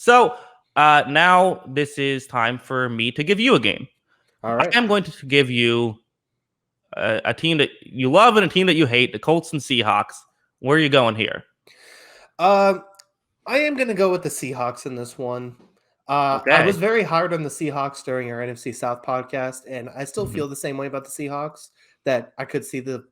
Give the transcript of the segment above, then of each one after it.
So now this is time for me to give you a game. All I right. am going to give you a team that you love and a team that you hate, the Colts and Seahawks. Where are you going here? Um, I am going to go with the Seahawks in this one. I Okay. was very hard on the Seahawks during our NFC South podcast, and I still Mhm. feel the same way about the Seahawks, that I could see the,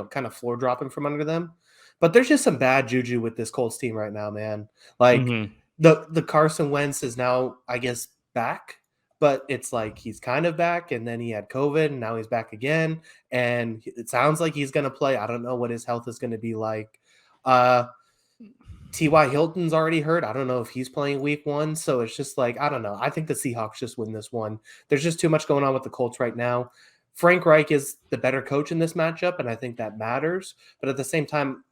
kind of floor dropping from under them. But there's just some bad juju with this Colts team right now, man. Like Mhm. the Carson Wentz is now, I guess, back, but it's like he's kind of back, and then he had COVID, and now he's back again, and it sounds like he's going to play. I don't know what his health is going to be like. Uh, T.Y. Hilton's already hurt. I don't know if he's playing week one. So it's just like, I don't know. I think the Seahawks just win this one. There's just too much going on with the Colts right now. Frank Reich is the better coach in this matchup, and I think that matters. But at the same time,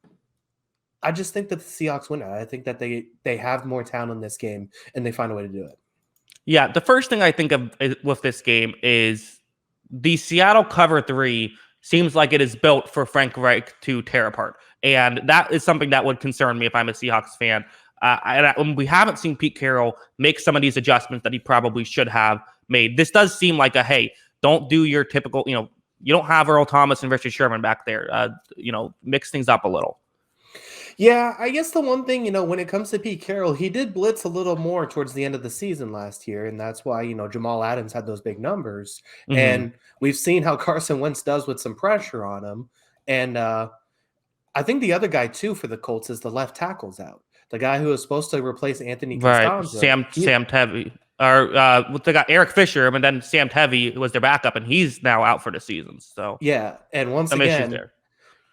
I just think that the Seahawks win it. I think that they have more talent in this game, and they find a way to do it. Yeah, the first thing I think of with this game is the Seattle cover 3 seems like it is built for Frank Reich to tear apart. And that is something that would concern me if I'm a Seahawks fan. We haven't seen Pete Carroll make some of these adjustments that he probably should have made. This does seem like hey, don't do your typical, you don't have Earl Thomas and Richard Sherman back there. Mix things up a little. Yeah, I guess the one thing, when it comes to Pete Carroll, he did blitz a little more towards the end of the season last year, and that's why, Jamal Adams had those big numbers. Mm-hmm. And we've seen how Carson Wentz does with some pressure on him. And I think the other guy, too, for the Colts is the left tackle's out. The guy who was supposed to replace Anthony Right, Costanzo. Sam Tevy, or they got Eric Fisher, and then Sam Tevy was their backup, and he's now out for the season. So yeah, and once some issues again, there.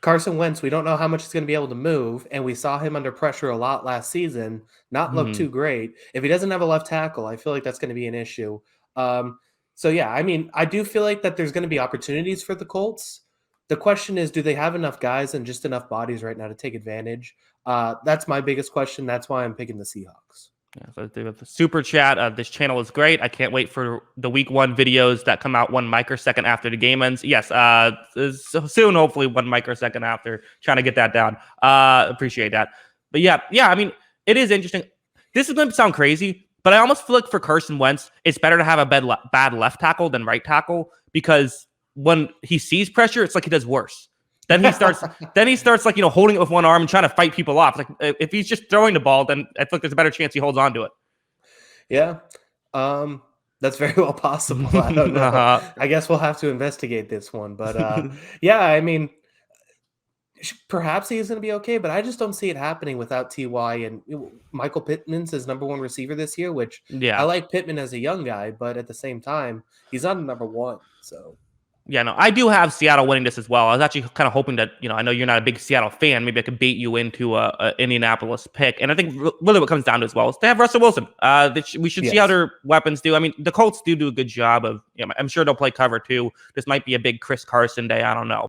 Carson Wentz, we don't know how much he's going to be able to move, and we saw him under pressure a lot last season, not look Mm-hmm. too great. If he doesn't have a left tackle, I feel like that's going to be an issue. So yeah, I mean, I do feel like that there's going to be opportunities for the Colts. The question is, do they have enough guys and just enough bodies right now to take advantage? That's my biggest question. That's why I'm picking the Seahawks. Yeah, so the super chat. This channel is great. I can't wait for the week 1 videos that come out 1 microsecond after the game ends. Yes, so soon, hopefully 1 microsecond after. Trying to get that down. Appreciate that. But yeah. I mean, it is interesting. This is going to sound crazy, but I almost feel like for Carson Wentz, it's better to have a bad left tackle than right tackle, because when he sees pressure, it's like he does worse. Then he starts like, holding it with one arm and trying to fight people off. Like if he's just throwing the ball, then I feel like there's a better chance he holds on to it. Yeah. That's very well possible. I don't know. I guess we'll have to investigate this one. But yeah, I mean, perhaps he's going to be okay, but I just don't see it happening without Ty. And Michael Pittman's his number 1 receiver this year, which Yeah. I like Pittman as a young guy, but at the same time, he's not a number 1. So yeah, no, I do have Seattle winning this as well. I was actually kind of hoping that, I know you're not a big Seattle fan. Maybe I could bait you into a Indianapolis pick. And I think really what comes down to as well is they have Russell Wilson. We should see how their weapons do. I mean, the Colts do a good job of, I'm sure they'll play cover 2. This might be a big Chris Carson day. I don't know.